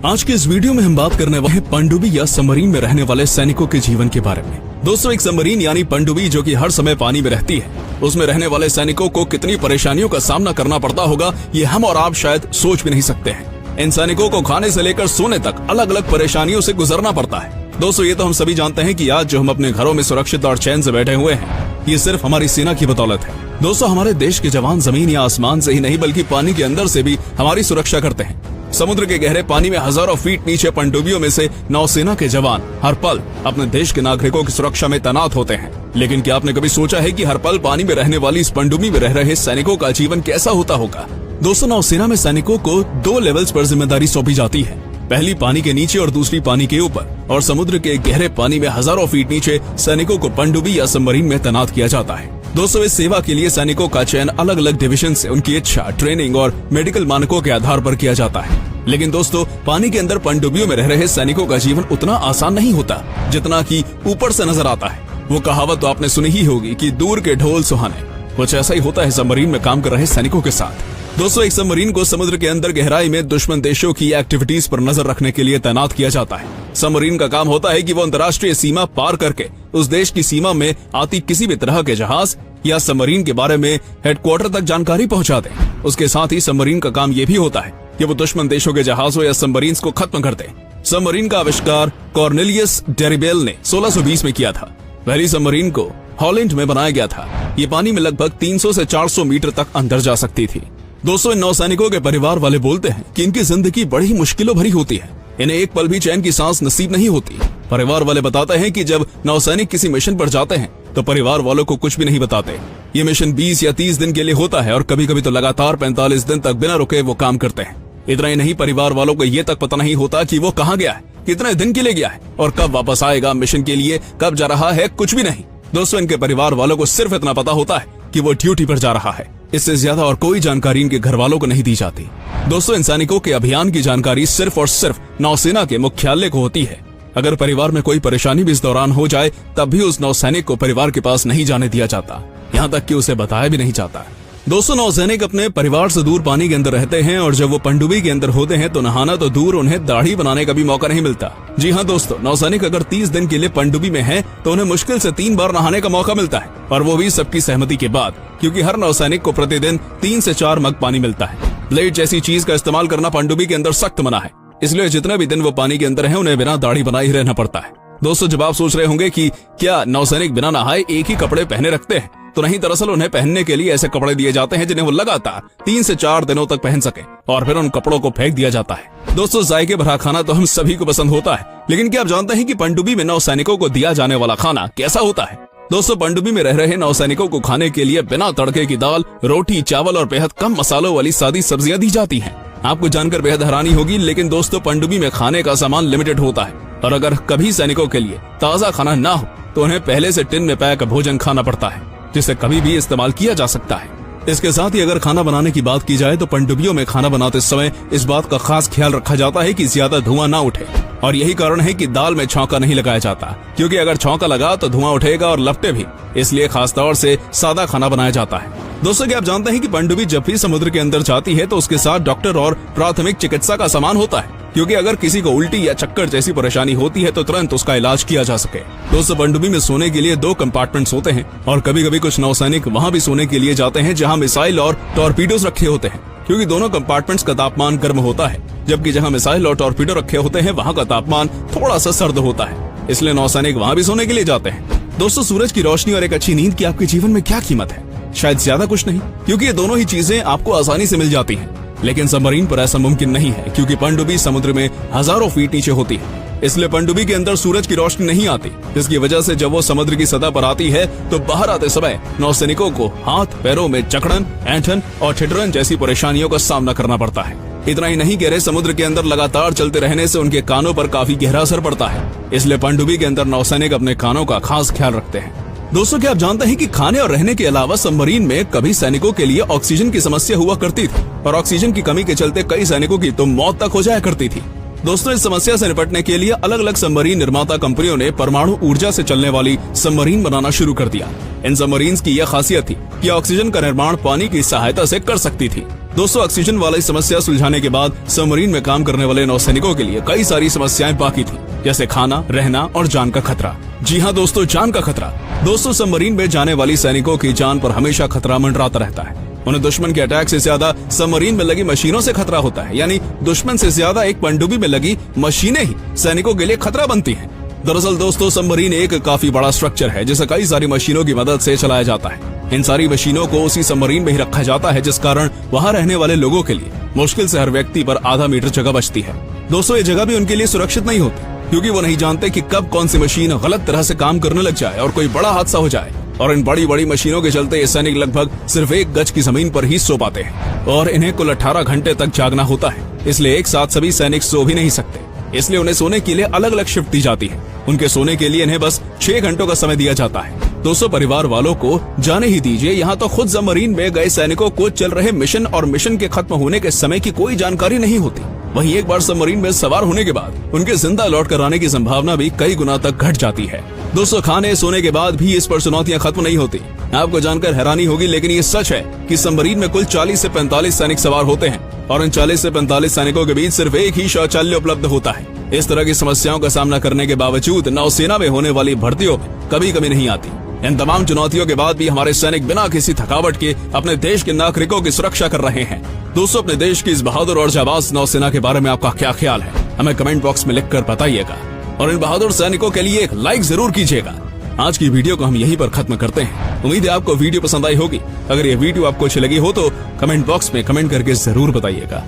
आज के इस वीडियो में हम बात करने वाले हैं पनडुब्बी या सबमरीन में रहने वाले सैनिकों के जीवन के बारे में। दोस्तों, एक सबमरीन यानी पनडुब्बी जो कि हर समय पानी में रहती है, उसमें रहने वाले सैनिकों को कितनी परेशानियों का सामना करना पड़ता होगा ये हम और आप शायद सोच भी नहीं सकते हैं। इन सैनिकों को खाने से लेकर सोने तक अलग अलग परेशानियों से गुजरना पड़ता है। दोस्तों, ये तो हम सभी जानते हैं कि आज जो हम अपने घरों में सुरक्षित और चैन से बैठे हुए हैं, ये सिर्फ हमारी सेना की बदौलत है। दोस्तों, हमारे देश के जवान जमीन या आसमान से ही नहीं बल्कि पानी के अंदर से भी हमारी सुरक्षा करते हैं। समुद्र के गहरे पानी में हजारों फीट नीचे पनडुब्बियों में से नौसेना के जवान हर पल अपने देश के नागरिकों की सुरक्षा में तैनात होते हैं। लेकिन क्या आपने कभी सोचा है कि हर पल पानी में रहने वाली इस पनडुब्बी में रह रहे सैनिकों का जीवन कैसा होता होगा? दोस्तों, नौसेना में सैनिकों को 2 लेवल्स पर जिम्मेदारी सौंपी जाती है। पहली पानी के नीचे और दूसरी पानी के ऊपर। और समुद्र के गहरे पानी में हजारों फीट नीचे सैनिकों को पनडुब्बी या सबमरीन में तैनात किया जाता है। दोस्तों, इस सेवा के लिए सैनिकों का चयन अलग अलग डिवीजन से उनकी इच्छा, ट्रेनिंग और मेडिकल मानकों के आधार पर किया जाता है। लेकिन दोस्तों, पानी के अंदर पनडुब्बियों में रह रहे सैनिकों का जीवन उतना आसान नहीं होता जितना कि ऊपर से नजर आता है। वो कहावत तो आपने सुनी ही होगी कि दूर के ढोल सुहाने। कुछ ऐसा ही होता है सबमरीन में काम कर रहे सैनिकों के साथ। दोस्तों, एक सबमरीन को समुद्र के अंदर गहराई में दुश्मन देशों की एक्टिविटीज पर नजर रखने के लिए तैनात किया जाता है। सबमरीन का काम होता है कि वो अंतर्राष्ट्रीय सीमा पार करके उस देश की सीमा में आती किसी भी तरह के जहाज या सबमरीन के बारे में हेडक्वार्टर तक जानकारी पहुंचा दे। उसके साथ ही सबमरीन का काम ये भी होता है कि वो दुश्मन देशों के जहाजों या सबमरीन्स को खत्म कर दे। सबमरीन का आविष्कार कॉर्नेलियस डेरिबेल ने 1620 में किया था। पहली सबमरीन को हॉलैंड में बनाया गया था। ये पानी में लगभग 300 से 400 मीटर तक अंदर जा सकती थी। दोस्तों, इन नौसैनिकों के परिवार वाले बोलते हैं कि इनकी जिंदगी बड़ी ही मुश्किलों भरी होती है। इन्हें एक पल भी चैन की सांस नसीब नहीं होती। परिवार वाले बताते हैं कि जब नौसैनिक किसी मिशन पर जाते हैं तो परिवार वालों को कुछ भी नहीं बताते। ये मिशन 20 या 30 दिन के लिए होता है और कभी कभी तो लगातार 45 दिन तक बिना रुके वो काम करते हैं। इतना ही नहीं, परिवार वालों को ये तक पता नहीं होता कि वो कहाँ गया है, कितने दिन के लिए गया है और कब वापस आएगा, मिशन के लिए कब जा रहा है, कुछ भी नहीं। दोस्तों, इनके परिवार वालों को सिर्फ इतना पता होता है कि वो ड्यूटी पर जा रहा है। इससे ज्यादा और कोई जानकारी इनके घर वालों को नहीं दी जाती। दोस्तों, इन सैनिकों के अभियान की जानकारी सिर्फ और सिर्फ नौसेना के मुख्यालय को होती है। अगर परिवार में कोई परेशानी भी इस दौरान हो जाए तब भी उस नौसैनिक को परिवार के पास नहीं जाने दिया जाता, यहाँ तक कि उसे बताया भी नहीं जाता। दोस्तों, नौसैनिक अपने परिवार से दूर पानी के अंदर रहते हैं और जब वो पनडुब्बी के अंदर होते हैं तो नहाना तो दूर, उन्हें दाढ़ी बनाने का भी मौका नहीं मिलता। जी हाँ दोस्तों, नौसैनिक अगर 30 दिन के लिए पनडुब्बी में है तो उन्हें मुश्किल से 3 बार नहाने का मौका मिलता है, और वो भी सबकी सहमति के बाद, क्योंकि हर नौसैनिक को प्रतिदिन 3 से 4 मग पानी मिलता है। ब्लेड जैसी चीज का इस्तेमाल करना पनडुब्बी के अंदर सख्त मना है, इसलिए जितने भी दिन वो पानी के अंदर है उन्हें बिना दाढ़ी बनाए ही रहना पड़ता है। दोस्तों, जब आप सोच रहे होंगे कि क्या नौसैनिक बिना नहाए एक ही कपड़े पहने रखते हैं, तो नहीं, दरअसल उन्हें पहनने के लिए ऐसे कपड़े दिए जाते हैं जिन्हें वो लगातार 3 से 4 दिनों तक पहन सके, और फिर उन कपड़ों को फेंक दिया जाता है। दोस्तों, जायके भरा खाना तो हम सभी को पसंद होता है, लेकिन क्या आप जानते हैं कि पनडुब्बी में नौसैनिकों को दिया जाने वाला खाना कैसा होता है? दोस्तों, पनडुब्बी में रह रहे नौसैनिकों को खाने के लिए बिना तड़के की दाल, रोटी, चावल और बेहद कम मसालों वाली सादी सब्जियां दी जाती हैं। आपको जानकर बेहद हैरानी होगी, लेकिन दोस्तों, पनडुब्बी में खाने का सामान लिमिटेड होता है, और अगर कभी सैनिकों के लिए ताज़ा खाना ना हो तो उन्हें पहले से टिन में पैक भोजन खाना पड़ता है, जिसे कभी भी इस्तेमाल किया जा सकता है। इसके साथ ही अगर खाना बनाने की बात की जाए तो पनडुब्बियों में खाना बनाते समय इस बात का खास ख्याल रखा जाता है कि ज्यादा धुआं ना उठे, और यही कारण है कि दाल में छौंका नहीं लगाया जाता, क्योंकि अगर छौंका लगा तो धुआं उठेगा और लपटे भी। इसलिए खास तौर से सादा खाना बनाया जाता है। दोस्तों, क्या आप जानते हैं कि पनडुब्बी जब भी समुद्र के अंदर जाती है तो उसके साथ डॉक्टर और प्राथमिक चिकित्सा का सामान होता है, क्योंकि अगर किसी को उल्टी या चक्कर जैसी परेशानी होती है तो तुरंत उसका इलाज किया जा सके। दोस्तों, पनडुब्बी में सोने के लिए 2 कंपार्टमेंट्स होते हैं, और कभी कभी कुछ नौसैनिक वहाँ भी सोने के लिए जाते हैं जहाँ मिसाइल और टॉर्पीडोज रखे होते हैं, क्योंकि दोनों कंपार्टमेंट्स का तापमान गर्म होता है, जबकि जहाँ मिसाइल और टॉर्पीडो रखे होते हैं वहाँ का तापमान थोड़ा सा सर्द होता है। इसलिए नौसैनिक वहाँ भी सोने के लिए जाते हैं। दोस्तों, सूरज की रोशनी और एक अच्छी नींद की आपके जीवन में क्या कीमत है? शायद ज्यादा कुछ नहीं, क्योंकि ये दोनों ही चीजें आपको आसानी से मिल जाती हैं। लेकिन सबमरीन पर ऐसा मुमकिन नहीं है, क्योंकि पनडुब्बी समुद्र में हजारों फीट नीचे होती है। इसलिए पनडुब्बी के अंदर सूरज की रोशनी नहीं आती, जिसकी वजह से जब वो समुद्र की सतह पर आती है तो बाहर आते समय नौसैनिकों को हाथ पैरों में जकड़न, ऐंठन और ठिठुरन जैसी परेशानियों का सामना करना पड़ता है। इतना ही नहीं, गहरे समुद्र के अंदर लगातार चलते रहने से उनके कानों पर काफी गहरा असर पड़ता है। इसलिए पनडुब्बी के अंदर नौसैनिक अपने कानों का खास ख्याल रखते हैं। दोस्तों, क्या आप जानते हैं कि खाने और रहने के अलावा सबमरीन में कभी सैनिकों के लिए ऑक्सीजन की समस्या हुआ करती थी, और ऑक्सीजन की कमी के चलते कई सैनिकों की तो मौत तक हो जाया करती थी। दोस्तों, इस समस्या से निपटने के लिए अलग अलग सबमरीन निर्माता कंपनियों ने परमाणु ऊर्जा से चलने वाली सबमरीन बनाना शुरू कर दिया। इन सबमरीन्स की यह खासियत थी कि ऑक्सीजन का निर्माण पानी की सहायता से कर सकती थी। दोस्तों ऑक्सीजन वाली समस्या सुलझाने के बाद सबमरीन में काम करने वाले नौसैनिकों के लिए कई सारी समस्याएं बाकी थी, जैसे खाना, रहना और जान का खतरा। जी हाँ दोस्तों, जान का खतरा। दोस्तों सबमरीन में जाने वाली सैनिकों की जान पर हमेशा खतरा मंडराता रहता है। उन्हें दुश्मन के अटैक से ज्यादा सबमरीन में लगी मशीनों से खतरा होता है, यानी दुश्मन से ज्यादा एक पनडुब्बी में लगी मशीनें ही सैनिकों के लिए खतरा बनती हैं। दरअसल दोस्तों सबमरीन एक काफी बड़ा स्ट्रक्चर है जिसे कई सारी मशीनों की मदद से चलाया जाता है। इन सारी मशीनों को उसी सबमरीन में ही रखा जाता है, जिस कारण वहाँ रहने वाले लोगों के लिए मुश्किल से हर व्यक्ति पर आधा मीटर जगह बचती है। दोस्तों ये जगह भी उनके लिए सुरक्षित नहीं होती, क्योंकि वो नहीं जानते कि कब कौन सी मशीन गलत तरह से काम करने लग जाए और कोई बड़ा हादसा हो जाए। और इन बड़ी बड़ी मशीनों के चलते ये सैनिक लगभग सिर्फ 1 गज की जमीन पर ही सो पाते हैं और इन्हें कुल 18 घंटे तक जागना होता है। इसलिए एक साथ सभी सैनिक सो भी नहीं सकते, इसलिए उन्हें सोने के लिए अलग अलग शिफ्ट दी जाती है। उनके सोने के लिए इन्हें बस 6 घंटों का समय दिया जाता है। दोस्तों परिवार वालों को जाने ही दीजिए, यहाँ तो खुद सबमरीन में गए सैनिकों को चल रहे मिशन और मिशन के खत्म होने के समय की कोई जानकारी नहीं होती। वहीं एक बार सबमरीन में सवार होने के बाद उनके जिंदा लौट कर आने की संभावना भी कई गुना तक घट जाती है। दोस्तों खाने सोने के बाद भी इस पर चुनौतियां खत्म नहीं होती। आपको जानकर हैरानी होगी, लेकिन ये सच है कि सबमरीन में कुल 40 से 45 सैनिक सवार होते हैं और इन 40 से 45 सैनिकों के बीच सिर्फ एक ही शौचालय उपलब्ध होता है। इस तरह की समस्याओं का सामना करने के बावजूद नौसेना में होने वाली भर्तियों में कभी कमी नहीं आती। इन तमाम चुनौतियों के बाद भी हमारे सैनिक बिना किसी थकावट के अपने देश के नागरिकों की सुरक्षा कर रहे हैं। दोस्तों अपने देश की इस बहादुर और जाबाज नौसेना के बारे में आपका क्या ख्याल है, हमें कमेंट बॉक्स में लिखकर बताइएगा और इन बहादुर सैनिकों के लिए एक लाइक जरूर कीजिएगा। आज की वीडियो को हम यहीं पर खत्म करते हैं। उम्मीद है आपको वीडियो पसंद आई होगी। अगर ये वीडियो आपको अच्छी लगी हो तो कमेंट बॉक्स में कमेंट करके जरूर बताइएगा।